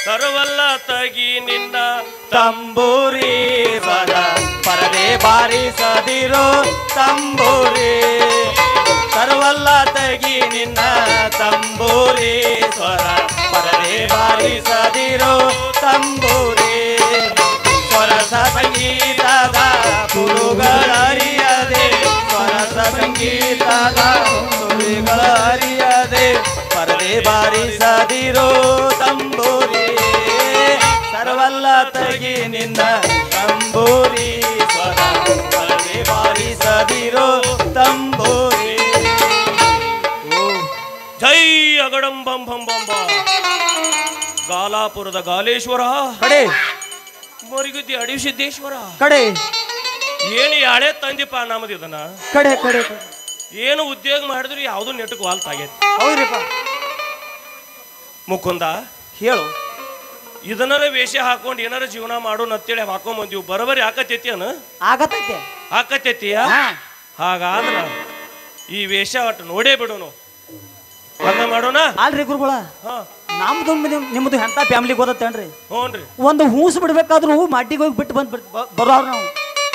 ತರುವಲ್ಲ ತಗಿ ನಿನ್ನ ತಂಬೂರಿ ಸ್ವರ ಪರದೆ ಬಾರಿಸದಿರೋ ತಂಬೂರಿ ತರುವಲ್ಲ ತಗಿ ನಿನ್ನ ತಂಬೂರಿ ಸ್ವರ ಪರದೆ ಬಾರಿಸದಿರೋ ತಂಬೂರಿ ಸ್ವರಸ ಸಂಗೀತದ ಕುರುಗಳರಿಯದೆ ಸ್ವರಸ ಸಂಗೀತದ ಕುರುಗಳರಿಯದೆ ಪರದೆ ಬಾರಿಸದಿರೋ ತಂಬೂರಿ ಸರ್ವಲ್ಲ ತಗಿ ನಿನ್ನ ತಂಬೂರಿ ಸ್ವರ ಪರದೆ ಬಾರಿಸದಿರೋ ತಂಬೂರಿ ಜೈ ಅಗಡಂ ಬಂ ಬಂ ಬಂಬ ಗಾಲಾಪುರದ ಗಾಲೇಶ್ವರ ಕಡೆ ಮರಿಗುದ್ದಿ ಅಡಿಸಿದ್ದೇಶ್ವರ ಕಡೆ ಏನು ಯಾಳೆ ತಂದಿಪ್ಪ ನಮ್ಮದು ಇದನ್ನ ಕಡೆ ಕಡೆ ಏನು ಉದ್ಯೋಗ ಮಾಡಿದ್ರು ಯಾವುದು ನೆಟ್ಟಕ್ಕೆ ವಾಲ್ತಾಗೈತಿ ಹೌದ್ರಿಪ್ಪ ಮುಕುಂದ ಹೇಳು ಇದನ್ನಾರ ವೇಷ ಹಾಕೊಂಡು ಏನಾರ ಜೀವನ ಮಾಡೋಣ ಅಂತೇಳಿ ಹಾಕೊಂಡ್ ಬಂದೀವಿ ಬರೋಬರಿ ಹಾಕತೈತಿ ಅನ ಆಗತೈತೆ ಹಾಕತೈತಿಯ ಹಾಗಾದ್ರ ಈ ವೇಷ ಒಟ್ಟು ನೋಡೇ ಬಿಡೋನು ಬಂದ ಮಾಡೋಣ ಅಲ್ರಿ ಗುರುಗಳ ನಮ್ದು ನಿಮ್ದು ಎಂತ ಫ್ಯಾಮಿಲಿ ಗೊತ್ತೇನ್ರಿ ಹ್ಞೂನ್ರಿ ಒಂದು ಹೂಸ್ ಬಿಡ್ಬೇಕಾದ್ರೂ ಮಡ್ಡಿಗೆ ಹೋಗಿ ಬಿಟ್ಟು ಬಂದ್ ಬರೋರು ನಾವು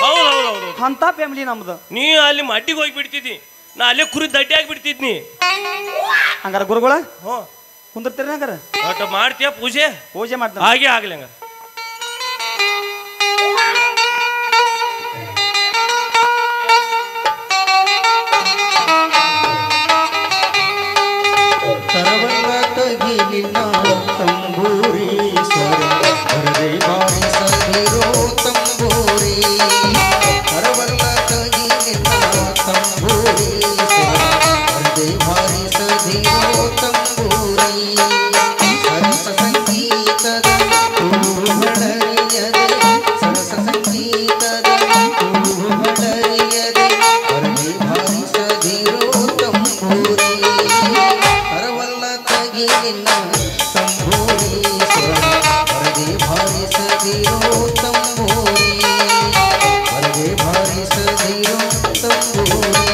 ಹೌದೌದೌದು ಅಂತ ಫ್ಯಾಮಿಲಿ ನಮ್ದು ನೀ ಅಲ್ಲಿ ಮಡ್ಡಿಗೆ ಹೋಗಿ ಬಿಡ್ತಿದ್ದಿ ನಾ ಅಲ್ಲೇ ಕುರಿ ದಡ್ಡಿ ಆಗಿ ಬಿಡ್ತಿದ್ನಿ ಹಂಗಾರ ಗುರುಗಳ ಹ್ಞೂ ಕುಂದಿರ್ತೀರಿ ಹಂಗಾರ ಒಟ್ಟು ಮಾಡ್ತೀಯ ಪೂಜೆ ಪೂಜೆ ಮಾಡ್ತಾರೆ ಹಾಗೆ ಆಗ್ಲಿ ಹಂಗಾರ ತರವಲ್ಲ ತಗಿ ನಿನ್ನ ತಂಬೂರಿ ಸ್ವರ ಪರದೆ ಬಾರಿಸದಿರೋ ತಂಬೂರಿ ತರವಲ್ಲ ತಗಿ ನಿನ್ನ ತಂಬೂರಿ ಸ್ವರ ಪರದೆ ಬಾರಿಸದಿರೋ ತಂಬೂರಿ ಸರಸ ಸಂಗೀತದ ಕುರುಹಳರಿಯದೆ ಸರಸ ಸಂಗೀತದ ಕುರುಹಳರಿಯದೆ ಪರದೆ ಬಾರಿಸದಿರೋ ತಂಬೂರಿ ತರವಲ್ಲ ತಗಿ ನಿನ್ನ ತಂಬೂರಿ ಸ್ವರ ಪರದೆ ಬಾರಿಸದಿರೋ ತಂಬೂರಿ ಪರದೆ ಬಾರಿಸದಿರೋ ತಂಬೂರಿ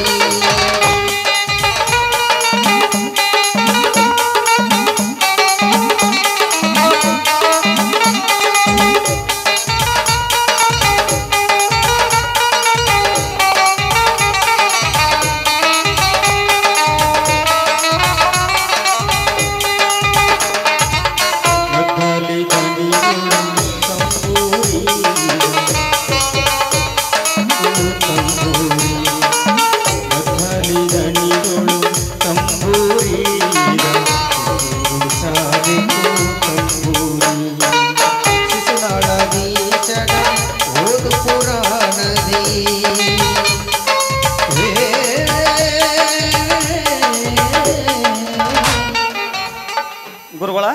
ಗುರುಗಳ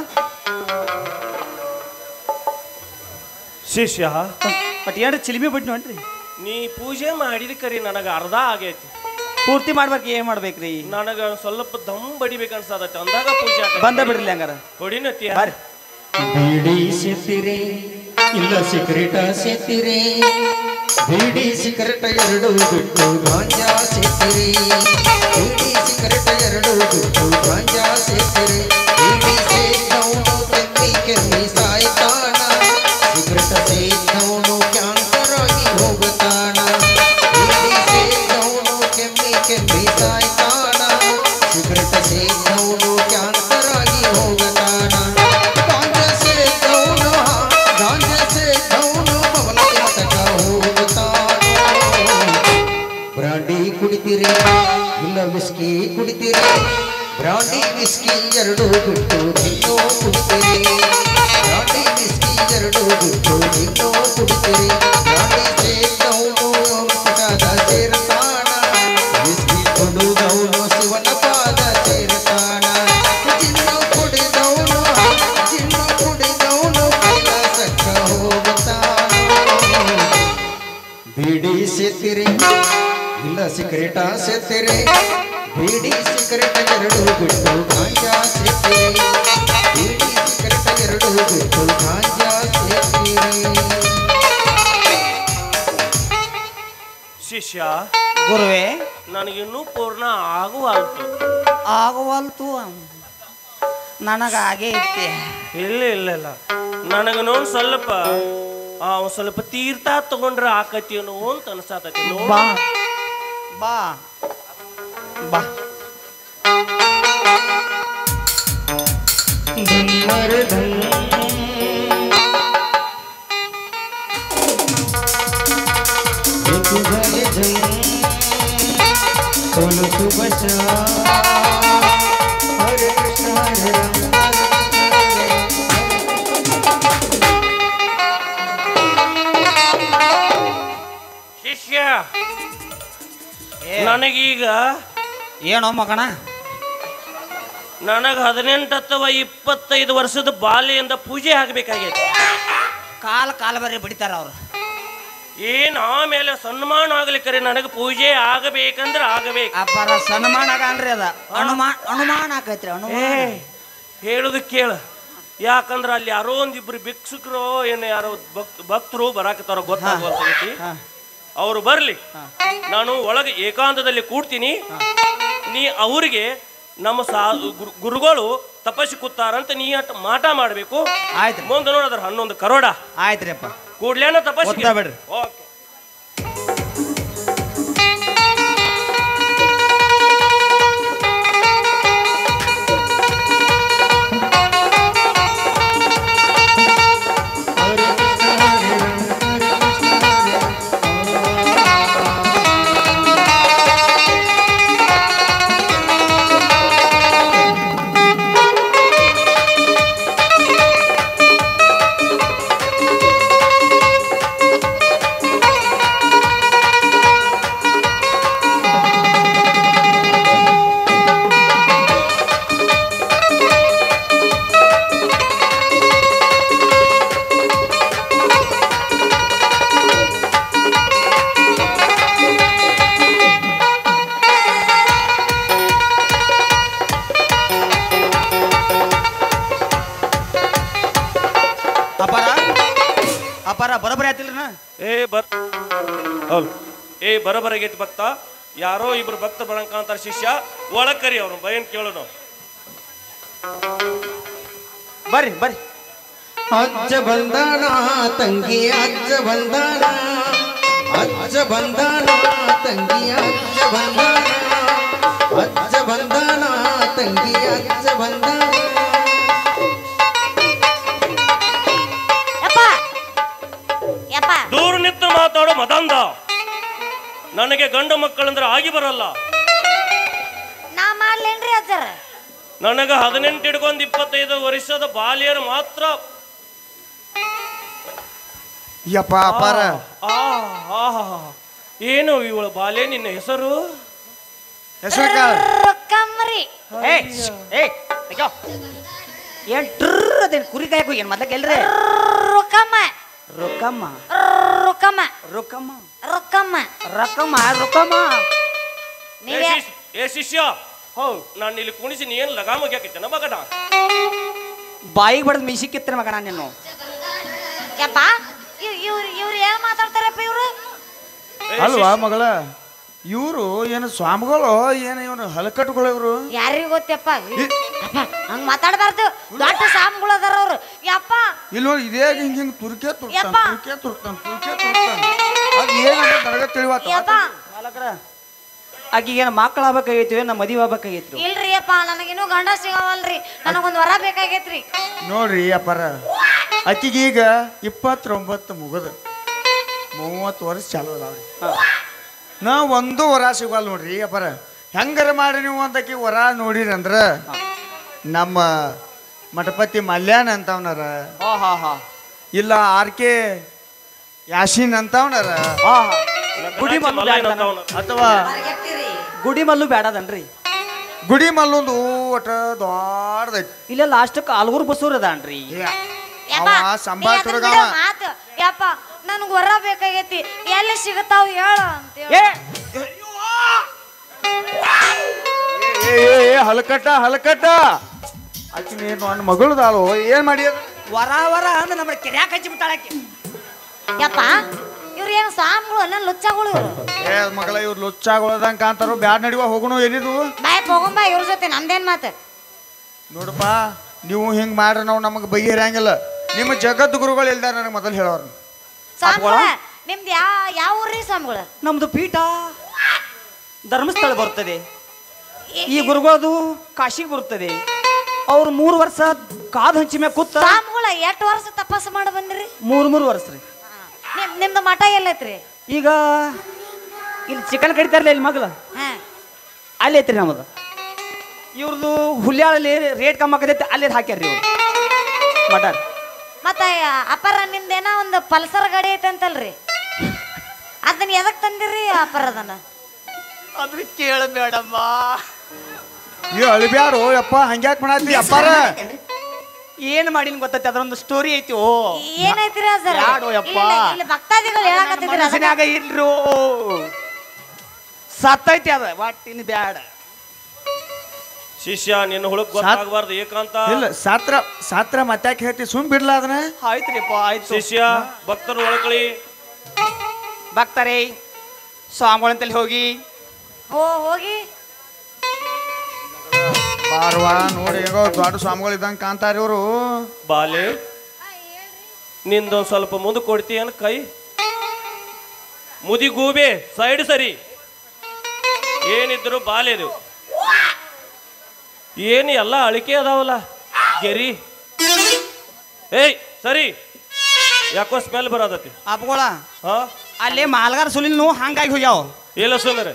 ಶಿಷ್ಯ ಬಟ್ ಏನ್ರಿ ಚಿಲಿಮಿ ಬಿಟ್ಟು ನೋಡ್ರಿ ನೀ ಪೂಜೆ ಮಾಡಿದ ಕರಿ ನನಗೆ ಅರ್ಧ ಆಗೈತಿ ಪೂರ್ತಿ ಮಾಡ್ಬೇಕು ಏನ್ ಮಾಡ್ಬೇಕ್ರಿ ನನಗ ಸ್ವಲ್ಪ ದಮ್ ಬಡಿಬೇಕು ಅನ್ಸದೈತಿ ಅಂದಾಗ ಪೂಜೆ ಬಂದ ಬಿಡ್ರಿ ಹಂಗಾರ ಹೊಡಿನತ್ತೀಯ ಬರ್ರಿ ಬೀಡಿ ಸಿತ್ತಿರೆ ಇಲ್ಲ ಸಿಗರೇಟ ಸಿತ್ತಿರೆ ಬೀಡಿ ಸಿಗರೇಟ ಎರಡು ಬಿಟ್ಟು ಗಾಂಜಾ ಸಿತ್ತಿರೆ ಬೀಡಿ ಸಿಗರೇಟ ಎರಡು ಬಿಟ್ಟು ಗಾಂಜಾ ಸಿತ್ತಿರೆ ಬೀಡಿ ಸೇದವನು ಕೆಮ್ಮಿ ಕೆಮ್ಮಿ ಸಾಯ್ತಾನ ಸಿಗರೇಟ ಸೇದವನು ಕ್ಯಾನ್ಸರ್ ಆಗಿ ಹೋಗುತ್ತಾನ ಬೀಡಿ ಸೇದವನು ಕೆಮ್ಮಿ ಕೆಮ್ಮಿ ಸಾಯ್ತಾನ ಸಿಗರೇಟ ಸೇದವನು ಕ್ಯಾನ್ಸರ್ ಆಗಿ ಹೋಗುತ್ತಾನ ಬ್ರಾಂಡಿ ಕುಡಿತೀರಿ ಇಲ್ಲ ವಿಸ್ಕಿ ಕುಡಿತೀರಿ ಬ್ರಾಂಡಿ ವಿಸ್ಕಿ ಎರಡು ಬಿಟ್ಟು ಇನ್ನೂ ಕುಡಿತೀರಿ ಬ್ರಾಂಡಿ ವಿಸ್ಕಿ ಎರಡು ಬಿಟ್ಟು ಇನ್ನೂ ಕುಡಿತೀರಿ ಬ್ರಾಂಡಿ ಸೇದವನು ಪುಟದ ಸೇರ್ತಾಣ ವಿಸ್ಕಿ ಕುಡಿದವನು ಶಿವನ ಪಾದ ಸೇರ್ತಾಣ ಚಿನ್ನು ಕುಡಿದವನು ಕೈಲಾಸಕ್ಕ ಹೋಗುತ್ತಾನ ಬೀಡಿ ಸೇತಿರಿ ಇಲ್ಲ ಸಿಗರೇಟ ಸೇತಿರಿ ಬೀಡಿ ಸಿಗರೇಟ ಎರಡು ಬಿಟ್ಟು ಗಾಂಜಾ ಸೇತಿರಿ ಬೀಡಿ ಸಿಗರೇಟ ಎರಡು ಬಿಟ್ಟು ಗಾಂಜಾ ಸೇತಿರಿ ಶಿಷ್ಯ ಗುರುವೇ ನನಗಿನ್ನೂ ಪೂರ್ಣ ಆಗುವಲ್ತು. ಆಗುವಲ್ತು ನನಗಾಗೇ ಐತಿ. ಇಲ್ಲ ಇಲ್ಲ ಇಲ್ಲ ನನಗನೋ ಸ್ವಲ್ಪ ಒಂದ್ ಸ್ವಲ್ಪ ತೀರ್ಥ ತಗೊಂಡ್ರೆ ಆಕತಿನೋ ಅಂತ ಅನ್ಸಾತತಿ. ಬಾ ಬಾ ಬಾ ಹರೇ ಕೃಷ್ಣ ಹರೇ ರಾಮ ಶಿಷ್ಯ ನನಗೀಗ ಏನೋ ಮಗಣ ನನಗೆ 18 ಅಥವಾ 25 ವರ್ಷದ ಬಾಲ್ಯದಿಂದ ಪೂಜೆ ಆಗಬೇಕಾಗೈತೆ. ಕಾಲ ಬರೀ ಬಿಡ್ತಾರ ಅವ್ರು. ಏನ್ ಆಮೇಲೆ ಸನ್ಮಾನ ಆಗ್ಲಿಕ್ಕರೆ ನನಗೆ ಪೂಜೆ ಆಗಬೇಕಂದ್ರೆ ಆಗಬೇಕು. ಅಪ್ಪರ ಸನ್ಮಾನ ಆಗನ್ರಿ ಅದ ಅನುಮಾನ ಆಕೈತ್ರಿ. ಹೇಳುದು ಕೇಳ. ಯಾಕಂದ್ರ ಅಲ್ಲಿ ಯಾರೋ ಒಂದಿಬ್ರು ಭಿಕ್ಷುಕರು ಏನು ಯಾರೋ ಭಕ್ತರು ಬರಾಕತ್ತಾರ ಗೊತ್ತಾಗೈತಿ. ಅವ್ರು ಬರ್ಲಿ, ನಾನು ಒಳಗೆ ಏಕಾಂತದಲ್ಲಿ ಕೂಡ್ತೀನಿ. ನೀ ಅವ್ರಿಗೆ ನಮ್ಮ ಗುರುಗಳು ತಪಸ್ಸಿ ಕೂತಾರಂತ ನೀ ಮಾಟ ಮಾಡ್ಬೇಕು. ಆಯ್ತು ಮುಂದೆ ನೋಡದ್ರ 11 ಕರೋಡ ಆಯ್ತ್ರಿ ಅಪ್ಪ. ಕೂಡ್ಲೇನ ತಪಸ್ಸಿ ಬಿಡ್ರಿ. ಓಕೆ. ಬರೋಬ್ಬರಿ ಆತಿಲ್ರಿ. ಬರೋಬರಾಗೈತಿ ಭಕ್ತ. ಯಾರೋ ಇಬ್ರು ಭಕ್ತ ಬರಂಕಂತಾರ. ಶಿಷ್ಯ ಒಳಗ್ ಕರಿ ಅವ್ರು ಭಯನ್ ಕೇಳೋಣ. ಬರ್ರಿ ಬರ್ರಿ. ಅಜ್ಜ ಬಂದಾನ ತಂಗಿ ಅಜ್ಜ ಬಂದಾನ, ಅಜ್ಜ ಬಂದಾನ ತಂಗಿ ಅಜ್ಜ ಬಂದಾನ, ಅಜ್ಜ ಬಂದಾನ ತಂಗಿ ಅಜ್ಜ ಬಂದಾನ. ದೂರ ನಿಂತು ಮಾತಾಡೋ ಮದಂದ. ನನಗೆ ಗಂಡು ಮಕ್ಕಳಂದ್ರೆ ಆಗಿ ಬರಲ್ಲ. ನಾ ಮಾಡ್ಲೇನ್ರಿ ಅಜ್ಜರ? ನನಗ 18 ಹಿಡ್ಕೊಂಡ್ 25 ವರ್ಷದ ಬಾಲ್ಯರು ಮಾತ್ರ. ಯಪ್ಪ ಅಪಾರ. ಏನು ಇವಳ ಬಾಲ್ಯ? ನಿನ್ನ ಹೆಸರು? ರೊಕ್ಕಮ್ಮರಿ. ಏನ್ ಕುರಿ ಕಾಯಕು ಏನ್ ಮೊದ್ಲಕ್ಕೆ ಎಲ್ರಿ? ರೊಕ್ಕಮ್ಮ ರೊಕ್ಕಮ್ಮ ರೊಕ್ಕಮ್ಮ ರೊಕ್ಕಮ್ಮ ರೊಕ್ಕಮ್ಮ ರೊಕ್ಕಮ್ಮ ರೊಕ್ಕಮ್ಮ. ಏ ಶಿಷ್ಯ, ನಾನು ಇಲ್ಲಿ ಕುಣಿಸಿ ನೀ ಏನ್ ಲಗಾಮಗಿ ಹಾಕಿದ್ದೇನ ಮಗನ? ಬಾಯಿಗೆ ಬಡದ್ ಮೀಸಿಕ್ಕಿತ್ತರ ಮಗನ ನೀನು. ಯಪ್ಪ ಇವ್ರು ಏನ್ ಮಾತಾಡ್ತಾರಪ್ಪ ಇವ್ರು? ಅಲ್ವಾ ಮಗಳ, ಇವರು ಏನು ಸ್ವಾಮಿಗಳು ಏನು ಇವನು ಹಲಕಟ್ಟುಗಳು ಇವರು? ಯಾರಿಗೂ ಗೊತ್ತಪ್ಪ. ಹಂಗ ಮಾತಾಡಬಾರ್ದು. ದೊಡ್ಡ ಸ್ವಾಮಿಗಳು ಅದಾರ ಅವ್ರು. ಯಪ್ಪ ಇಲ್ಲಿ ನೋಡಿ, ಇದೇ ಹಿಂಗ್ ಹಿಂಗ್ ತುರ್ಕೆ ತುರ್ತಾನ ಅದು ಏನಂತ ನನಗ ತಿಳಿವಾತ. ಆಕಿಗೆ ಏನು ಮಕ್ಕಳು ಆಗ್ಬೇಕಾಗೈತಿ, ನಮ್ಮ ಮದುವೆ ಆಗ್ಬೇಕಾಗೈತ್ರಿ. ಇಲ್ರಿ ಅಪ್ಪ, ನನಗಿನ್ನೂ ಗಂಡ ಸಿಗವಲ್ರಿ. ನನಗೊಂದು ವರ ಬೇಕಾಗೈತ್ರಿ. ನೋಡ್ರಿ ಅಪ್ಪಾರ, ಆಕಿಗೀಗ 29 ಮುಗದ 30 ವರ್ಷ ಚಾಲು ಅದಾವ್ರಿ. ನಾ ಒಂದು ವರ ಸಿಗಲ್ಲ ನೋಡ್ರಿ ಅಪ್ಪಾರ. ಹೆಂಗಾರ ಮಾಡಿ ನೀವು ಅಂತಕಿ ವರ ನೋಡಿರಿ ಅಂದ್ರ ನಮ್ಮ ಮಠಪತಿ ಮಲ್ಯಾನ್ ಅಂತವನಾರ, ಇಲ್ಲ RK ಯಾಶಿನ್ ಅಂತವನಾರ, ಗುಡಿ ಮಲ್ಲು ಅಥವಾ ಗುಡಿ ಮಲ್ಲು ಬೇಡದನ್ರಿ. ಗುಡಿ ಮಲ್ಲೊಂದು ಒಟ ದೊಡ್ಡದೈತಿ. ಇಲ್ಲ ಲಾಸ್ಟಕ್ಕೆ ಆಲ್ಗೂರ್ ಬಸೂರ್ ಅದಾನ್ರಿ. ಅವ ಸಂಭಾಳ ತುಡುಗವ. ಮಾತು ಯಪ್ಪ, ನನಗೆ ವರ ಬೇಕಾಗೈತಿ. ಎಲ್ಲಿ ಸಿಗತಾವ ಹೇಳ ಅಂತ. ಹಲಕಟ್ಟ ಆಕಿ ನೀನು ನನ್ನ ಮಗಳದಾಳು. ಏನ್ ಮಾಡಿ ವರ ವರ ಅಂದ್ರೆ ನಮ್ಮ ಕೆರ್ಯಾಕ ಹಚ್ಚಿ ಬಿಟ್ಟಾಳಕ್ಕೆ. ಯಪ್ಪ, ಇವ್ರು ಇವ್ರು ಏನು ಸ್ವಾಮಿಗಳು ನನ್ನ ಲುಚ್ಚಗಳು ಇವ್ರು ಏ ಮಗಳ ಇವ್ರು ಲುಚ್ಚಾಗೊಳದಂಗ ಕಾಂತಾರು ಬ್ಯಾಡ್ ನಡಿವ ಹೋಗೋಣ ಎಲ್ಲಿದು ಬಾಯ್ ಹೋಗಂಬ ಇವ್ರ ಜೊತೆ ನಮ್ದೇನ್ ಮಾತು ನೋಡಪ್ಪ ನೀವು ಹಿಂಗ್ ಮಾಡ್ರೆ ನಾವು ನಮಗೆ ಬಗೆಹರಿಯಂಗಿಲ್ಲ ನಿಮ್ಮ ಜಗತ್ ಗುರುಗಳು ಇಲ್ದಾರ ನನಗೆ ಮೊದಲು ಹೇಳೋರು ಸ್ವಾಮಿಗಳ ನಿಮ್ದು ಯಾವ ಊರ್ರಿ ಸ್ವಾಮಿಗಳು ನಮ್ದು ಪೀಠ ಧರ್ಮಸ್ಥಳ ಬರ್ತದೆ ಈ ಗುರುಗಳದು ಕಾಶಿಗೆ ಬರುತ್ತದೆ ಅವ್ರು 3 ವರ್ಷ ಕಾದು ಹಂಚಿ ಮ್ಯಾಗ ಕೂತ ಸ್ವಾಮಿಗಳ ಎಷ್ಟು ವರ್ಷ ತಪಸ್ಸು ಮಾಡಿ ಬಂದ್ರಿ 3 ವರ್ಷ ರೀ ನಿಮ್ದು ಮಠ ಎಲ್ಲೈತ್ರಿ ಈಗ ಇಲ್ಲಿ ಚಿಕನ್ ಕಡಿತಾರಲ್ಲ ಇಲ್ಲಿ ಮಗ್ಳು ಹಾ ಅಲ್ಲಿ ಐತ್ರಿ ನಮ್ಮದು ಇವ್ರದ್ದು ಹುಲ್ಯಾಳಲ್ಲಿ ರೇಟ್ ಕಮ್ಮಿ ಆಗತೈತಿ ಅಲ್ಲಿ ಹಾಕ್ಯಾರ್ರಿ ಇವ್ರು ಮಟನ್ ಮತ್ತೆ ಅಪರ ನಿಮ್ದೇನ ಒಂದು ಪಲ್ಸರ್ ಗಾಡಿ ಐತೆ ಅಂತಲ್ರಿ ಅದನ್ನ ಎದಕ್ ತಂದಿರಿ ಅಪರ ಅದನ್ನ ಅದ್ರ ಕೇಳಬೇಡಮ್ಮ ಈ ಅಳಿಬ್ಯಾರು ಯಪ್ಪ ಹಂಗ್ಯಾಕ್ ಮಾಡತ್ತಿ ಅಪ್ಪಾರ ಏನ್ ಮಾಡಿನ ಗೊತ್ತೈತಿ ಅದರೊಂದು ಸ್ಟೋರಿ ಐತಿ ಓ ಏನೈತ್ರಿ ಸರ್ ಯಾಡೋ ಯಪ್ಪ ಇಲ್ಲಿ ಭಕ್ತಾದಿಗಳು ಹೇಳಕತ್ತಿದ್ರಿ ಮನಸ್ಸಿನಾಗ ಇಲ್ರು ಸತ್ತೈತಿ ಅದ ಒಟ್ಟಿನ ಬ್ಯಾಡ ಶಿಷ್ಯ ನಿನ್ನ ಹುಳುಕ್ ಗೊತ್ತಾಗಬಾರ್ದು ಏಕಾಂತ ಇಲ್ಲ ಸಾತ್ರ ಮತ್ತಾಕೆ ಹೇಳ್ತಿ ಸುಮ್ ಬಿಡ್ಲ ಅದನ್ನ ಆಯ್ತ್ರಿಪ್ಪ ಆಯ್ತು ಶಿಷ್ಯ ಭಕ್ತರು ಒಳಕಳಿ ಭಕ್ತರೇ ಸ್ವಾಮಿಗಳಂತಲ್ಲಿ ಹೋಗಿ ಹೋಗಿ ಬಾರ್ವಾ ನೋಡಿ ಹೇಗೋ ದೊಡ್ಡ ಸ್ವಾಮಿಗಳು ಇದ್ದಂಗೆ ಕಾಂತಾರ ಇವರು ಬಾಲೆ ನಿಂದೊಂದ್ ಸ್ವಲ್ಪ ಮುಂದೆ ಕೊಡ್ತೀಯನ್ ಕೈ ಮುದಿ ಗೂಬೆ ಸೈಡ್ ಸರಿ ಏನಿದ್ರು ಬಾಲೆದು ಏನು ಎಲ್ಲ ಅಳಿಕೆ ಅದಾವಲ್ಲ ಗೆರಿ ಏಯ್ ಸರಿ ಯಾಕೋ ಸ್ಮೆಲ್ ಬರೋದತಿ ಅಪ್ಗೋಳ ಹಾ ಅಲ್ಲಿ ಮಾಲ್ಗಾರ ಸುಲಿಲ್ ನೋವು ಹಂಗಾಗಿ ಹೋಗ್ಯಾವ ಇಲ್ಲ ಸುಮ್ಮನೆ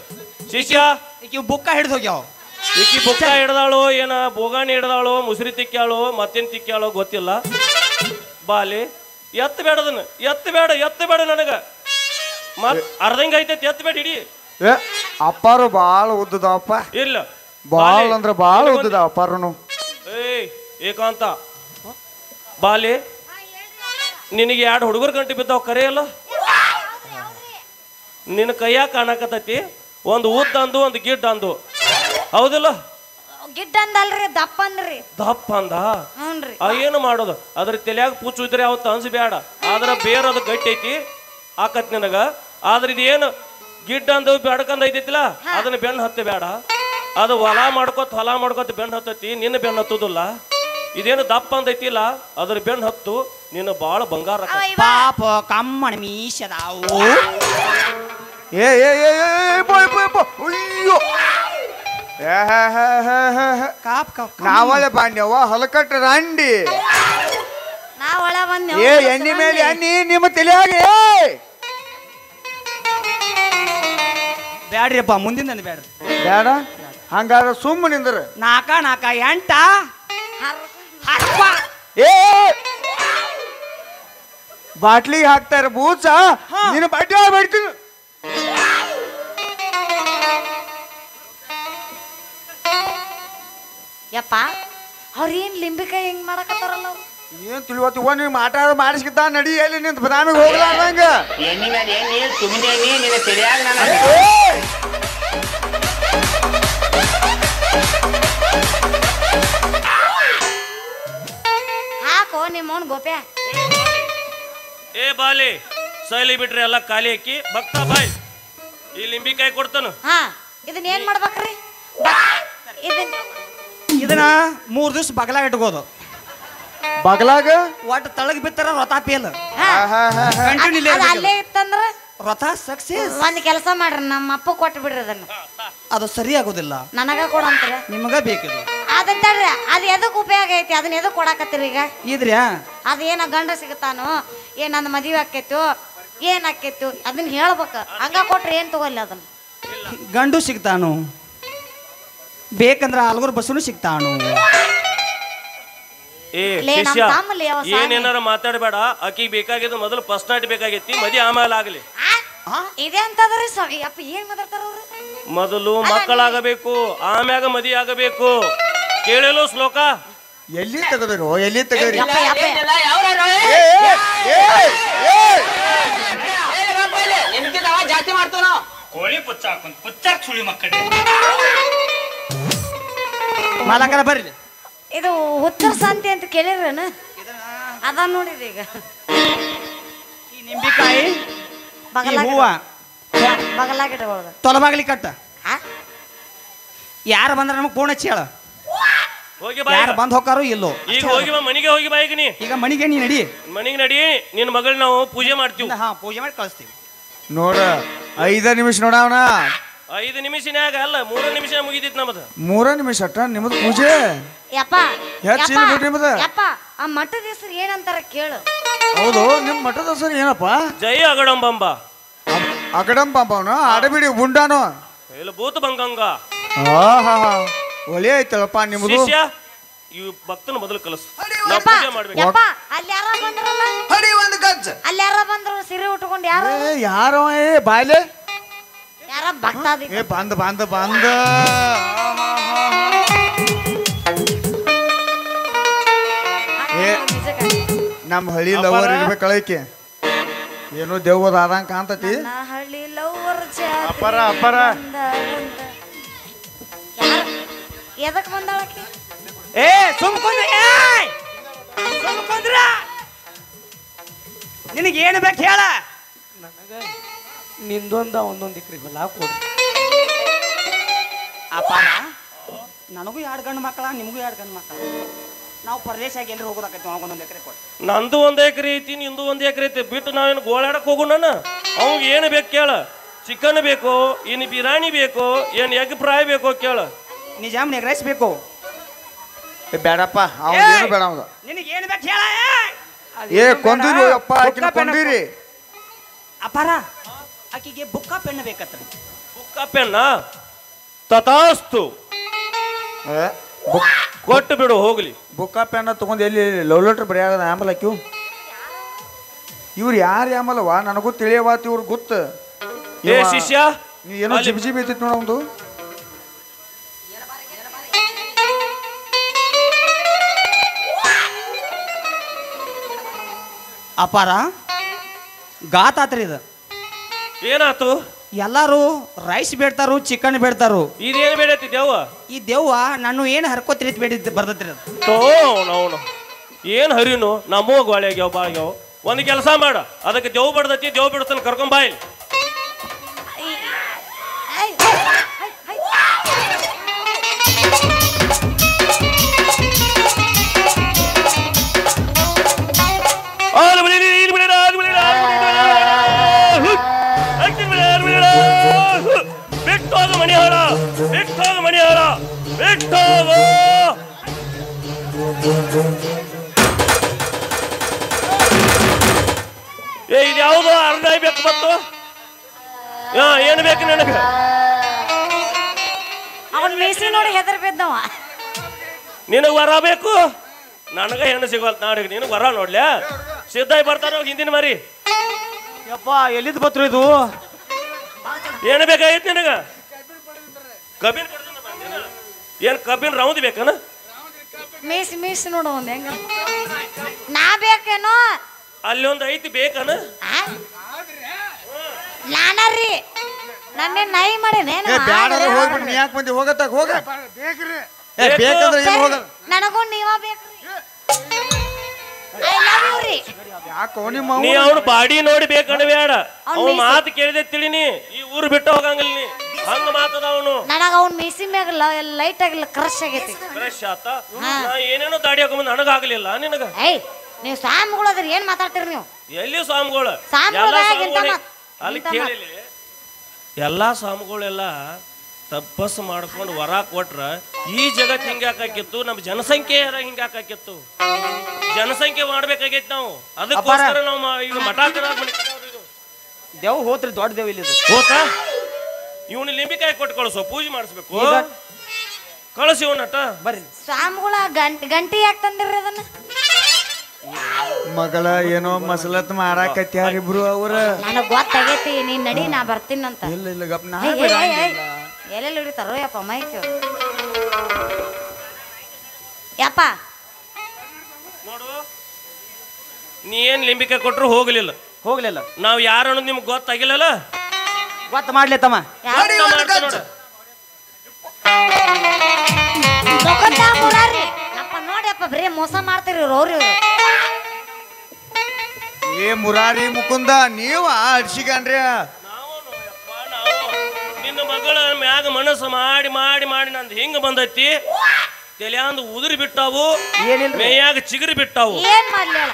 ಶಿಷ್ಯ ಈಗ ಬುಕ್ಕ ಹಿಡಿದು ಹೋಗ್ಯಾವ ಈಕಿ ಬುಕ್ಕ ಹಿಡ್ದಾಳು ಏನ ಬೋಗಾಣಿ ಹಿಡ್ದಾಳು ಮುಸುರಿ ತಿಕ್ಕ್ಯಾಳು ಮತ್ತೇನ್ ತಿಕ್ಕ್ಯಾಳು ಗೊತ್ತಿಲ್ಲ ಬಾಲಿ ಎತ್ತ ಬೇಡ ನನಗ ಮತ್ ಅರ್ಧಂಗ ಐತೈತಿ ಎತ್ತ ಬೇಡ ಹಿಡಿ ಏ ಅಪ್ಪಾರು ಭಾಳ ಉದ್ದದವಪ್ಪ ಇಲ್ಲ ಭಾಳ ಅಂದ್ರೆ ಭಾಳ ಉದ್ದದ ಅಪ್ಪಾರನು ಏಯ್ ಏಕಾಂತ ಬಾಲಿ ನಿನಗೆ 2 ಹುಡುಗರು ಗಂಟೆ ಬಿದ್ದಾವ ಕರೆಯಲ್ಲ ನಿನ್ನ ಕೈಯಾಗ ಕಾಣಕತ್ತೈತಿ ಒಂದು ಉದ್ದ ಅಂದು ಒಂದು ಗಿಡ್ಡ ಅಂದು ಹೌದಿಲ್ಲ ಗಿಡ್ಡ ಅಂದಲ್ರಿ ದಪ್ಪ ಅಂದ್ರಿ ದಪ್ಪ ಅಂದ ಹ್ಞೂನ್ರಿ ಏನು ಮಾಡೋದು ಅದ್ರ ತಲೆಯಾಗ ಪೂಚು ಇದ್ರೆ ಅವತ್ತು ಅನ್ಸಬೇಡ ಆದ್ರ ಬೇರೆ ಅದು ಗಟ್ಟಿ ಐತಿ ಆಕತ್ ನಿನಗ ಆದ್ರ ಇದೇನು ಗಿಡ್ಡ ಅಂದು ಬೆಡ್ಕಂದ ಐತಿಲ್ಲ ಅದನ್ನ ಬೆನ್ನು ಹತ್ತ ಬೇಡ ಅದು ಹೊಲ ಮಾಡ್ಕೊತ ಬೆನ್ನು ಹತ್ತೈತಿ ನಿನ್ನ ಬೆನ್ನು ಹತ್ತುದಿಲ್ಲ ಇದೇನು ದಪ್ಪ ಅಂದೈತಿಲ್ಲ ಅದ್ರ ಬೆನ್ನು ಹತ್ತು ನಿನ್ನ ಬಾಳ ಬಂಗಾರ ಪಾಪ ಕಮ್ಮಣ ಮೀಸದಾವು ಏ ಅಯ್ಯೋ ಕಾಪ್ ಕಾಪ್ ನಾವಳೆ ಬಾಂಡ್ಯವ ಹೊಲಕಟ್ಟ ರಂಡಿ ನಾವ್ ಒಳ ಬಂದ್ ಏ ಎಣ್ಣೆ ಮೇಲೆ ಎಣ್ಣೆ ನಿಮ್ಮ ತಲೆಯಾಗ ಬ್ಯಾಡ್ರಿಪ್ಪ ಮುಂದಿನ ಬ್ಯಾಡ್ರಿ ಬೇಡ ಹಂಗಾದ್ರೆ ಸುಮ್ಮ ನಿಂದ್ರ ನಾಕ 8 ಏ ಬಾಟ್ಲಿಗೆ ಹಾಕ್ತಾರ ಬೂಚ ನೀನು ಬಡ್ಡಿ ಬಿಡ್ತೀನಿ ಯಪ್ಪ ಅವ್ರೇನ್ ಲಿಂಬಿಕಾಯಿ ಹೆಂಗ್ ಮಾಡಕತ್ತಾರಲ್ಲ ಅವ್ರು ಏನ್ ತಿಳಿವತ್ತು ನೀವು ಮಾತಾಡ ಮಾಡಿಸ್ಕಿದ್ದ ನಡಿ ಎಲ್ಲಿ ನಿಂತ ಬದಾಮಿಗೆ ಹೋಗ್ಲಾರ್ದಂಗ ಎಣ್ಣಿ ಮೇಲೆ ಎಣ್ಣಿ ತುಂಬಿದ ಎಣ್ಣಿ ನಿನ್ನ ತಲೆಯಾಗ ನಾನು ಹಾಕೋ ನಿಮ್ಮವನ್ ಗೋಪ್ಯ ಏ ಬಾಲಿ ಸೈಲಿ ಬಿಟ್ರಿ ಎಲ್ಲ ಖಾಲಿ ಹಾಕಿ ಭಕ್ತ ಬಾಯ್ ಈ ಲಿಂಬಿಕಾಯಿ ಕೊಡ್ತಾನು ಹಾ ಇದನ್ನ ಏನ್ ಮಾಡ್ಬೇಕ್ರಿ ಇದನ್ನ 3 ದಿವಸ ಬಗಲಾಗ ಇಟ್ಕೋದು ಬಗಲಾಗ ಒಟ್ಟು ತಳಗ್ ಬಿತ್ತಾರ ರಥ ಪೇಲ್ ಅದ್ ಅಲ್ಲೇ ಇತ್ತಂದ್ರ ರಥ ಸಕ್ಸೆಸ್ ಒಂದ್ ಕೆಲಸ ಮಾಡ್ರಿ ನಮ್ಮ ಅಪ್ಪ ಕೊಟ್ಟು ಬಿಡ್ರಿ ಅದನ್ನ ಅದು ಸರಿ ಆಗೋದಿಲ್ಲ ನನಗ ಕೊಡಂತೀರ ನಿಮಗ ಬೇಕಿದು ಅದಂತಡ್ರಿ ಅದ್ ಎದಕ್ ಉಪಯೋಗ ಐತಿ ಅದನ್ನ ಎದಕ್ ಕೊಡಾಕತ್ತೀರಿ ಈಗ ಇದ್ರ್ಯಾ ಅದ್ ಏನ ಗಂಡ ಸಿಗತಾನೋ ಏನ್ ನನ್ನ ಮದುವೆ ಆಕೈತು ಏನ್ ಆಕೈತು ಅದನ್ನ ಹೇಳ್ಬೇಕ ಹಂಗ ಕೊಟ್ರಿ ಏನ್ ತಗೋಲ್ಲ ಅದನ್ನ ಗಂಡು ಸಿಗ್ತಾನು ಬೇಕಂದ್ರ ಹಲವಾರು ಬಸ್ಸು ಸಿಗ್ತಾನು ಏ ಲೇ, ನಮ್ ಶಿಷ್ಯ ತಮ್ಮಲ್ಲಿ ಯಾವ ಸಾಲಿ? ಏನೇನಾರ ಮಾತಾಡಬೇಡ ಆಕಿಗೆ ಬೇಕಾಗಿದ್ದು ಮೊದಲು ಫಸ್ಟ್ ನೈಟ್ ಬೇಕಾಗೈತಿ ಮದಿ ಆಮೇಲೆ ಆಗಲಿ ಇದೆ ಅಂತದ್ರಿ ಅಪ್ಪ ಏನ್ ಮಾತಾಡ್ತಾರ ಅವ್ರು ಮೊದಲು ಮಕ್ಕಳಾಗಬೇಕು ಆಮ್ಯಾಗ ಮದಿ ಆಗಬೇಕು ಕೇಳಲು ಶ್ಲೋಕ ಎಲ್ಲಿ ತೆಗದ್ರು ಎಲ್ಲಿ ತೆಗದ್ರಿ ಯಪ್ಪ ಯಪ್ಪ ಜಾಸ್ತಿ ಮಾಡ್ತಾವ ನಾವು ಕೋಳಿ ಪುಚ್ಚ ಹಾಕೊಂಡ್ ಪುಚ್ಚಾಕ್ ಸುಳಿ ಮಕ್ಕಳೇ ಮಾಲಕರ ಬರ್ರಿ ಇದು ಹುಚ್ಚರ ಸಂತೆ ಅಂತ ಕೇಳಿರೇನು ಅದ ನೋಡಿರಿ ಈಗ ಈ ನಿಂಬಿಕಾಯಿ ಈ ಹೂವ ಬಗಲಾಗಿಟ್ಕೊಳ್ಳೋದು ತೊಲಬಾಗ್ಲಿ ಕಟ್ಟ ಆ? ಯಾರು ಬಂದ್ರೆ ನಮಗೆ ಫೋನ್ ಹಚ್ಚಿ ಹೇಳ ಹೋಗಿ ಬಾ ಯಾರು ಬಂದ್ ಹೋಗಾರು ಇಲ್ಲೋ ಈಗ ಹೋಗಿ ಬಾ ಮನೆಗೆ ಹೋಗಿ ಬಾ ಈಗ ನೀ ಈಗ ಮಣಿಗೆ ನೀ ನಡಿ ಮನೆಗೆ ನಡಿ ನಿನ್ನ ಮಗಳ ನಾವು ಪೂಜೆ ಮಾಡ್ತೀವಿ ಹಾ ಪೂಜೆ ಮಾಡಿ ಕಳಿಸ್ತೀವಿ ನೋಡ 5 ನಿಮಿಷ ನೋಡವನ 5 ನಿಮಿಷನ್ಯಾಗ ಅಲ್ಲ 3 ನಿಮಿಷ ಮುಗಿದಿತ್ತು ನಮ್ಮದು 3 ನಿಮಿಷ ಅಟ್ಟ ನಿಮ್ಮದು ಪೂಜೆ ಯಪ್ಪ ಹೆಚ್ಚ್ ಇಲ್ಲ ಬಿಡ್ರಿ ನಿಮ್ಮದ. ಯಪ್ಪ ಆ ಮಠದ ಹೆಸರು ಏನಂತಾರ ಕೇಳು ಹೌದು ನಿಮ್ಮ ಮಠದ ಹೆಸರು ಏನಪ್ಪ? ಜೈ ಅಗಡಂಬಂಬ ಅಗಡಂ ಪಾಪವನ ಆಡಬಿಡಿ ಗುಂಡಾನು ಇಲ್ಲ ಭೂತ ಬಂಗಂಗ ಆಹಾ ಒಳ್ಳೆ ಐತಳಪ್ಪ ನಿಮ್ಮದು. ಶಿಷ್ಯ ಇವ್ ಭಕ್ತನ ಮೊದಲು ಕಲಸು ನಾವು ಯಪ್ಪ ಪೂಜೆ ಮಾಡ್ಬೇಕು ಯಪ್ಪ ಅಲ್ಲಿ ಯಾರ ಬಂದ್ರಲ್ಲ ಹಡಿ ಒಂದು ಗಜ್ಜ ಅಲ್ಲಿ ಯಾರ ಬಂದ್ರು ಸೀರೆ ಉಟ್ಕೊಂಡು ಯಾರು ಯಾರೋ ಬಾಯ್ಲೆ ಯಾರ ಭಕ್ತಾದಿ ಬಂದ ಬಂದ ಬಂದ ನಮ್ಮ ಹಳ್ಳಿ ಲವರ್ ಇರ್ಬೇಕಳೈಕೆ ಏನೋ ದೇವ್ವದ ಆದಂಗ ಕಾಣ್ತತಿ. ಹಳ್ಳಿ ಲವರ್ ಅಪ್ಪರ ಅಪ್ಪರ ಎದಕ್ ಬಂದಾಳಕ್ಕೆ ಏ ಸುಮ್ಕೊಂಡ್ರ ಸುಮ್ಕೊಂಡ್ರ ನಿನಗೆ ಏನು ಬೇಕು ಹೇಳ ನಿಂದೊಂದ ಒಂದೊಂದು ಎಕರೆ ಹೊಲ ಕೊಡ್ರಿ ಅಪ್ಪಾರ ನನಗೂ 2 ಗಂಡು ಮಕ್ಕಳ ನಿಮಗೂ 2 ಗಂಡು ಮಕ್ಕಳ ನಾವು ಪರದೇಶಾಗಿ ಎಲ್ಲಿ ಹೋಗೋದಾಕೈತಿ ಒಂದೊಂದು ಎಕರೆ ಕೊಡಿ ನಂದು 1 ಎಕರೆ ಐತಿ ನಿಂದು 1 ಎಕರೆ ಐತಿ ಬಿಟ್ಟು ನಾವೇನು ಗೋಳಾಡಕ್ ಹೋಗೋಣ ಅವಂಗ ಏನು ಬೇಕು ಕೇಳ ಚಿಕನ್ ಬೇಕು ಇನ್ನು ಬಿರಿಯಾನಿ ಬೇಕು ಏನು ಎಗ್ ಫ್ರೈ ಬೇಕು ಕೇಳ ನಿಜಾಮ್ ಎಗ್ರೈಸ್ ಬೇಕು ಬೇಡಪ್ಪ ಅವನು ಬೇಡ ಅವಂಗ. ನಿನಗೆ ಏನು ಬೇಕು ಹೇಳ ಏ ಕೊಂದಿರಿ ಅಪ್ಪ ಆಕಿನ ಕೊಂದಿರಿ. ಅಪ್ಪಾರ ಆಕಿಗೆ ಬುಕ್ಕ ಪೆನ್ ಬೇಕತ್ರ ಬುಕ್ಕ ಪೆನ್ನ ತಥಾಸ್ತು ಕೊಟ್ಟು ಬಿಡು ಹೋಗ್ಲಿ. ಬುಕ್ಕ ಪೆನ್ನ ತಗೊಂಡು ಎಲ್ಲಿ ಲವ್ ಲೆಟರ್ ಬರೆಯೋದ ಆಮೇಲೆ ಆಕಿವು ಇವ್ರು ಯಾರು ಆಮಲವ ನನಗೂ ತಿಳಿಯವಾತ ಇವ್ರು ಗೊತ್ತ. ಏ ಶಿಷ್ಯ ನೀ ಏನೋ ಜಿಬ್ ಜಿಬ್ ಐತಿತ್ತು ನೋಡ ಒಂದು ಅಪ್ಪಾರ ಗಾತ್ ಆತ್ರಿ ಇದು ಏನಾತು ಎಲ್ಲಾರು ರೈಸ್ ಬೇಡ್ತಾರು ಚಿಕನ್ ಬೇಡ್ತಾರು ಇದೇನು ಬೇಡೈತಿ ದೇವ ಈ ದೆವ್ವ ನಾನು ಏನು ಹರ್ಕೋತಿರಿ ಬೇಡಿದ್ ಬರ್ತೈತ್ರಿ ಅದು ತೋ ಅವನು ಏನು ಹರಿನು ನಮ್ಮೋಗ ಬಾಳ್ಯಾಗ್ಯಾವ ಬಾಳ್ಯಾವ ಒಂದು ಕೆಲಸ ಮಾಡ ಅದಕ್ಕೆ ದೇವ್ ಬಡ್ದೈತಿ ದೇವ್ ಬಿಡ್ತಾನೆ ಕರ್ಕೊಂಡ್ ಬಾಯ್ ಬಿಟ್ಟೋಗ ಮಣಿಹಾರ ಬಿಟ್ಟೋಗ ಮಣಿಹಾರ ಬಿಟ್ಟೋಗ ಏ ಇದು ಯಾವುದು ಅರ್ಧ ಬೇಕು ಮತ್ತು ಏನು ಬೇಕು ನನಗೆ ಅವನ್ ಮೀಸಿ ನೋಡಿ ಹೆದರ್ ಬಿದ್ದವ ನಿನಗೆ ವರ ಬೇಕು ನನಗೆ ಹೆಣ್ಣು ಸಿಗೋಲ್ ನಾಡಿಗೆ ನಿನಗೆ ವರ ನೋಡ್ಲ್ಯಾ ಸಿದ್ಧಾಯಿ ಬರ್ತಾರ ಹಿಂದಿನ ಮರಿ ಯಪ್ಪ ಎಲ್ಲಿದ್ ಬತ್ರು ಇದು ಏನು ಬೇಕಾಗಿತ್ತು ನಿನಗ ಕಬ್ಬಿನ ಏನು ಕಬ್ಬಿನ ರೌಂದ್ ಬೇಕನ ಮೀಸಿ ಮೀಸಿ ನೋಡು ಒಂದ್ ಹೆಂಗ ನಾ ಬೇಕೇನೋ ಅಲ್ಲಿ ಒಂದು ಐತಿ ಬೇಕನ ನಾನರಿ ನನ್ನೇ ನಾಯಿ ಮಾಡೇನೇನು ಬ್ಯಾಡ್ರ ಹೋಗ್ಬಿಟ್ಟು ನೀ ಯಾಕೆ ಬಂದಿ ಹೋಗತ್ತಾಗ ಹೋಗ ಏ ಬೇಕಂದ್ರೆ ಏನು ಹೋಗ ನನಗೂ ನೀವ ಬೇಕ್ರಿ ಐ ಲವ್ ಯು ರೀ ಯಾಕೋ ನಿಮ್ಮ ನೀ ಅವನು ಬಾಡಿ ನೋಡಿ ಬೇಕಂಡ ಬೇಡ ಅವ್ನ ಮಾತು ಕೇಳಿದೆ ತಿಳಿನಿ ಈ ಊರು ಬಿಟ್ಟು ಹೋಗಂಗಿಲ್ಲ ನೀ ಹಂಗ ಮಾತದ ಅವನು ನನಗ ಅವ್ನ ಮೀಸಿ ಮ್ಯಾಗ ಲೈಟ್ ಆಗಿಲ್ಲ ಕ್ರಶ್ ಆಗೈತಿ ಫ್ರೆಶ್ ಆತ ನಾ ಏನೇನೋ ದಾಡಿ ಹಾಕೊಂಡ್ ನನಗಾಗ್ಲಿಲ್ಲ ನಿನಗ ಏಯ್ ನೀವು ಸ್ವಾಮಿಗಳು ಅದ್ರ ಏನ್ ಮಾತಾಡ್ತೀರಿ ನೀವು ಎಲ್ಲಿ ಸ್ವಾಮಿಗಳು ಸ್ವಾಮಿಗಳು ಎಲ್ಲಾ ಇಂಥ ಸ್ವಾಮಿಗಳು ಮಾತ್- ಅಲ್ಲಿ ಇಂಥ ಮಾತ್- ಕೇಳಿಲಿ ಎಲ್ಲಾ ಸ್ವಾಮಿಗಳೆಲ್ಲ ತಪಸ್ಸು ಮಾಡ್ಕೊಂಡು ವರ ಕೊಟ್ರ ಈ ಜಗತ್ ಹಿಂಗಾಕಿತ್ತು ನಮ್ಮ ಜನಸಂಖ್ಯೆ ಹಿಂಗಾಕಿತ್ತು ಜನಸಂಖ್ಯೆ ಮಾಡ್ಬೇಕಾಗೈತಿ ನಾವು ಅದಕ್ಕೋಸ್ಕರ ನಾವು ಈಗ ಮಠ ದೇವ್ ಹೋತ್ರಿ ದೊಡ್ಡ ದೇವ್ ಇಲ್ಲಿ ಹೋತಾ ಇವನು ಲಿಂಬಿಕಾಯಿ ಕೊಟ್ಟು ಕಳಿಸೋ ಪೂಜೆ ಮಾಡಿಸ್ಬೇಕು ಕಳಿಸಿ ಇವನಟ ಬರ್ರಿ ಸ್ವಾಮಿಗಳ ಗಂಟಿ ಯಾಕೆ ತಂದಿರ್ರಿ ಅದನ್ನ ಮಗಳ ಏನೋ ಮಸಲತ್ ಮಾಡಾಕತ್ಯಾರ ಇಬ್ರು ಅವ್ರ ನನಗ್ ಗೊತ್ತಾಗೈತಿ ನೀನ್ ನಡಿ ನಾ ಬರ್ತೀನಂತ ಇಲ್ಲ ಇಲ್ಲ ಗಪ್ ನಾ ಎಲ್ಲೆಲ್ಲಿ ಹಿಡಿತಾರೋ ಯಪ್ಪ ಮೈಕ್ ಯಪ್ಪ ನೋಡು ನೀ ಏನ್ ಲಿಂಬಿಕಾಯಿ ಕೊಟ್ರು ಹೋಗ್ಲಿಲ್ಲ ಹೋಗ್ಲಿಲ್ಲ ನಾವ್ ಯಾರು ಅನ್ನೋದು ನಿಮ್ಗೆ ಗೊತ್ತಾಗಿಲ್ಲಲ್ಲ ಗೊತ್ತ ಮಾಡ್ಲಿ ತಮ್ಮ ನಪ್ಪ ನೋಡ್ಯಪ್ಪ ಬರೀ ಮೋಸ ಮಾಡ್ತೀರಿ ಅವ್ರಿ ಏ ಮುರಾರಿ ಮುಕುಂದ ನೀವ ಅಡ್ಸಿಗನ್ರಿ ನಾವು ನಿನ್ನ ಮಗಳ ಮ್ಯಾಗ ಮನಸ್ಸು ಮಾಡಿ ಮಾಡಿ ಮಾಡಿ ನಂದು ಹಿಂಗ ಬಂದೈತಿ ತಲೆಯಾಂದು ಉದುರಿ ಬಿಟ್ಟಾವು ಏನಿಲ್ಲ ಮೇಯಾಗ ಚಿಗುರಿ ಬಿಟ್ಟಾವು ಏನ್ ಮಾಡ್ಲಿ ಹೇಳ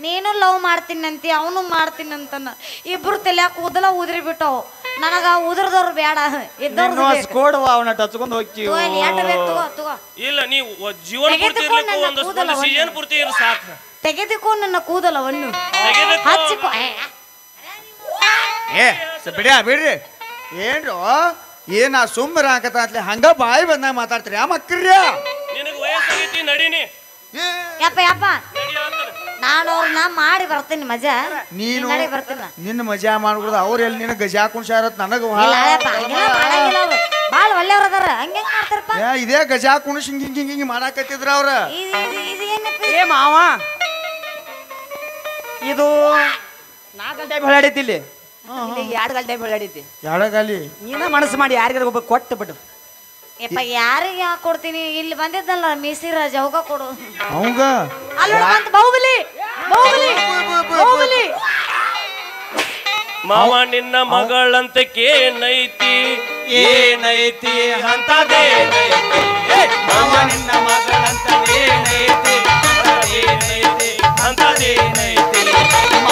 ನೀನು ಲವ್ ಮಾಡ್ತೀನಂತಿ ಅವನು ಮಾಡ್ತೀನಂತನ ಇಬ್ರು ತಲ್ಯಾಕ ಕೂದಲ ಉದ್ರಿ ಬಿಟ್ಟವು ನನಗ ಉದ್ರದವ್ರು ಬೇಡ ಇದ್ದವ್ರು ಕೊಡುವ ಅವನ ಟಚ್ಕೊಂಡು ಹೋಗ್ತೀವಿ ತಗೋ ಇಲ್ಲ ನೀವು ಜೀವನ ಪೂರ್ತಿ ಇರ್ಲಿಕ್ಕೆ ಒಂದು ಸೀಸನ್ ಪೂರ್ತಿ ಇರು ಸಾಕು ತೆಗೆದುಕೋ ನನ್ನ ಕೂದಲವನ್ನು ತೆಗೆದುಕೋ. ಹಚ್ಚಿಕೋ ಏ ಬಿಡ್ರಿ ಏನ್ರು ಏನ ಸುಮ್ಮರ ಹಾಕತ್ಲೆ ಹಂಗ ಬಾಯಿ ಬಂದಾಗ ಮಾತಾಡ್ತೀರಿ ಆ ಮಕ್ಕಳ್ರಿ ನಿನಗೆ ವಯಸ್ಸಾಗೈತಿ ನಡೀನಿ ಯಪ್ಪ ನಡಿ ಅಂತಾನೆ. ನಾನು ಅವ್ರನ್ನ ಮಾಡಿ ಬರ್ತೀನಿ ಮಜಾ ನೀನು ನಡಿ ಬರ್ತೀನಿ ನಿನ್ನ ಮಜಾ ಮಾಡ್ಬಿಡ್ದು ಅವ್ರ ಎಲ್ಲಿ ನಿನ್ನ ಗಜಾ ಕುಣ್ಸಾರತ್ ನನಗ ಇಲ್ಲ ಅಯ್ಯಪ್ಪ, ಹಂಗೆಲ್ಲ ಮಾಡಂಗಿಲ್ಲ ಅವ್ರು ಭಾಳ ಒಳ್ಳೆಯವ್ರು ಅದಾರ ಹಂಗೆ ಮಾಡ್ತಾರಪ್ಪ ಇದೇ ಗಜಾ ಕುಣಿಸ್ ಹಿಂಗ್ ಮಾಡಾಕತ್ತಿದ್ರ ಅವ್ರ ಇದು ಏನಪ್ಪ ಏ ಮಾವ ಇದು 4 ಗಂಟೆ ಬೆಳಾಡೈತಿ ಇಲ್ಲಿ 2 ಗಂಟೆ ಬೆಳಾಡೈತಿ ಎಡಗಾಲಿ ನೀನ ಮನಸ್ಸು ಮಾಡಿ ಯಾರಿಗಾರ ಒಬ್ಬ ಕೊಟ್ಟು ಬಿಡು ಯಪ್ಪ ಯಾರಿಗೆ ಯಾಕೆ ಕೊಡ್ತೀನಿ ಇಲ್ಲಿ ಬಂದಿದ್ದಲ್ಲ ಮಿಸಿರ ಜೌಗ ಕೊಡು ಅವಂಗ ಅಲ್ಲಿ ಬಂತ ಬಾಹುಬಲಿ ಬಾಹುಬಲಿ ಬಾಹುಬಲಿ ಮಾವ ನಿನ್ನ ಮಗಳಂತ ಏನೈತಿ ಏನೈತಿ ಅಂತದೇನೈತಿ ಮಾವ ನಿನ್ನ ಮಗಳಂತ ಏನೈತಿ ಏನೈತಿ ಅಂತದೇನೈತಿ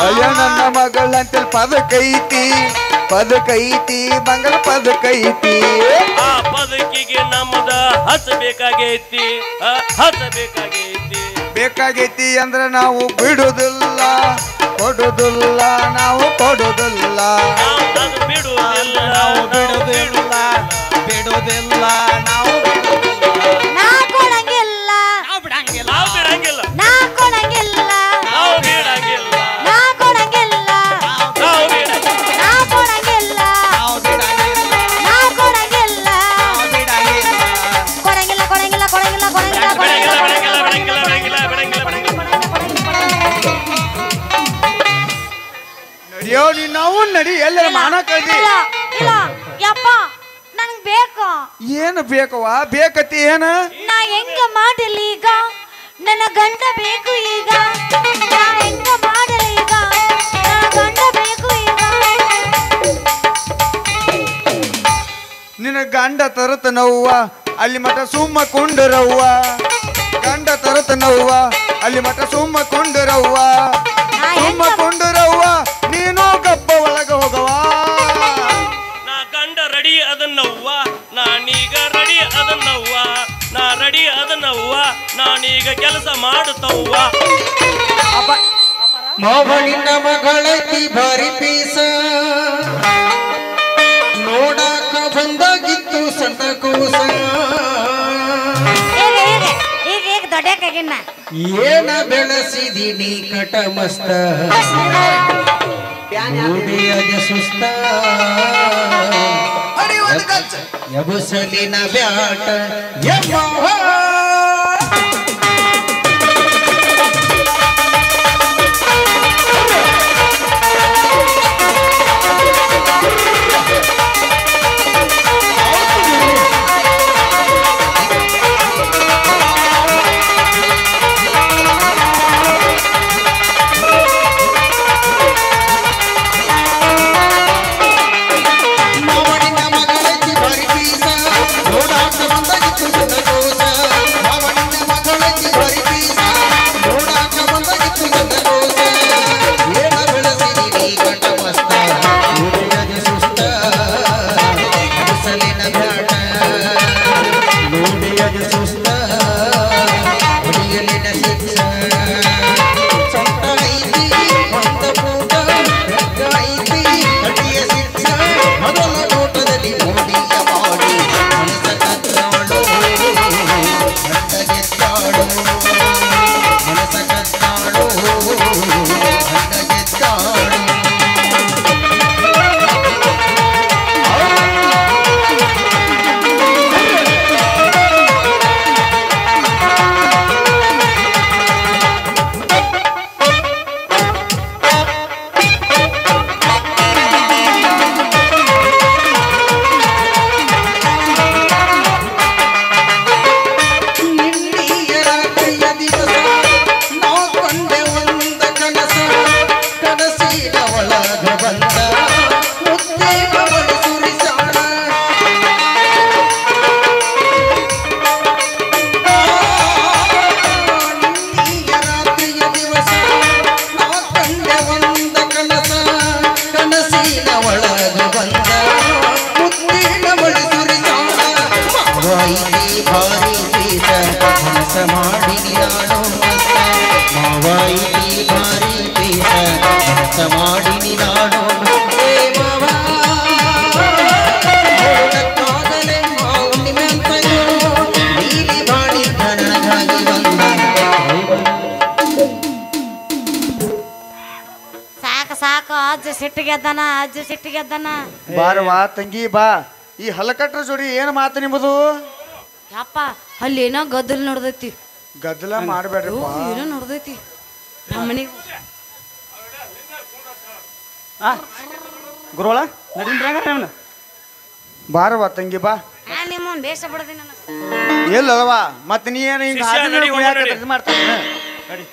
ಅಯ್ಯ ನನ್ನ ಮಗಳಂತ ಪದಕೈತಿ ಮಂಗಲ ಪದಕೈತಿ ಆ ಪದಕಿಗೆ ನಮ್ಮದ ಹಚ್ಚಬೇಕಾಗೈತಿ ಬೇಕಾಗೈತಿ ಅಂದ್ರ ನಾವು ಬಿಡುದಿಲ್ಲ ಕೊಡುದಿಲ್ಲ ನಾವು ಕೊಡುದಿಲ್ಲ ನಾವು ಅದು ಬಿಡುವುದಿಲ್ಲ ನಾವು ಬಿಡುವುದಿಲ್ಲ ಬಿಡುವುದಿಲ್ಲ ನಾವು ನಾ ಕೊಡಂಗಿಲ್ಲ ನಾವು ಬಿಡಂಗಿಲ್ಲ ನಾವು ಬಿಡಂಗಿಲ್ಲ ನಾ ಕೊಡಂಗಿಲ್ಲ ನಾವು ಬಿಡಂಗಿಲ್ಲ ನಾ ಕೊಡಂಗಿಲ್ಲ ನಾವು ಬಿಡಂಗಿಲ್ಲ ನಾ ಕೊಡಂಗಿಲ್ಲ ನಾವು ಬಿಡಂಗಿಲ್ಲ ನಾ ಕೊಡಂಗಿಲ್ಲ ನಾವು ಬಿಡಂಗಿಲ್ಲ ಕೊಡಂಗಿಲ್ಲ ಕೊಡಂಗಿಲ್ಲ ಕೊಡಂಗಿಲ್ಲ ಕೊಡಂಗಿಲ್ಲ ಬಿಡಂಗಿಲ್ಲ ಕೊಡಂಗಿಲ್ಲ ಬಿಡಂಗಿಲ್ಲ ನಡಿಯೋ ನಾವು ನಡಿ ಎಲ್ಲರ ಮಾನ ಕಳ್ದಿ ಇಲ್ಲ ಇಲ್ಲ ಯಪ್ಪ ನನಗೆ ಬೇಕು ಏನು ಬೇಕವ್ವ ಬೇಕತಿ ಏನ ನಾ ಹೆಂಗ ಮಾಡಲಿ ಈಗ ನನ್ನ ಗಂಡ ಬೇಕು ಈಗ ನಾ ಹೆಂಗ ಮಾಡಲಿ ಈಗ ನನ್ನ ಗಂಡ ಬೇಕು ಈಗ ನಿನ್ನ ಗಂಡ ತರತ ನವ್ವ ಅಲ್ಲಿ ಮಠ ಸುಮ್ಮ ಕುಂಡರವ್ವ ಗಂಡ ತರತ ನವ್ವ ಅಲ್ಲಿ ಮಠ ಸುಮ್ಮ ಕುಂಡರವ್ವ ಸುಮ್ಮ ಕುಂಡರವ್ವ ನೀನು ಗಬ್ಬ ಒಳಗ ಹೋಗವ ನಾ ಗಂಡ ರೆಡಿ ಅದನ್ನವ್ವ ನಾನೀಗ ರೆಡಿ ಅದನ್ನವ್ವ ನಾ ರೆಡಿ ಅದನ್ನವ್ವ ನಾನೀಗ ಕೆಲಸ ಮಾಡುತ್ತವ್ವ ಮಾವನಿನ ಮಗಳೈತಿ ಭಾರಿ ಪೀಸ ನೋಡಾಕ ಬಂದಾಗಿತ್ತು ಸಣ್ಣ ಕೂಸ ಈಗ ಈಗ ದೊಡ್ಡಕ್ಕಾಗಿನ್ನ ಏನ ಬೆಳೆಸಿದೀನಿ ಕಟ ಮಸ್ತ ಅದ ಸುಸ್ತ ಎಬಸಲಿನ ಬ್ಯಾಟ ಯಮ್ಮ ಮಾವನಿನ ಮಗಳೈತಿ ಭಾರಿ ಪೀಸ ನೋಡಾಕ ಬಂದಾಗಿತ್ತು ಸಣ್ಣ ಕೂಸ ಸಿಟ್ಟಿಗೆ ಅದ್ದಾನ ಅಜ್ಜ ಸಿಟ್ಟಿಗೆ ಅದ್ದಾನ ಬಾರವಾ ತಂಗಿ ಬಾ ಈ ಹಲಕಟ್ರ ಜೋಡಿ ಏನು ಮಾತು ನಿಮ್ಮದು ಯಪ್ಪ ಅಲ್ಲಿ ಏನೋ ಗದ್ದಲ್ ನೋಡ್ದೈತಿ ಗದ್ದಲ ಮಾಡ್ಬೇಡ್ರಪ್ಪ ಏನೋ ನೋಡ್ದೈತಿ ನಮ್ಮನಿಗೆ ಗುರುಗಳ ನಡೀನ್ರಿ ಬಾರವಾ ತಂಗಿ ಬಾ ನಿಮ್ಮ ಬೇಷ ಬಿಡದಿ ನನ್ನ ಎಲ್ಲವಾ ಮತ್ತೆ ನೀ ಏನು ಹಿಂಗ ಶಿಷ್ಯ ನಡಿ, ಹೋಗೋಣ ನಡಿ. ಮಾಡ್ತಾನೆ ನಡಿ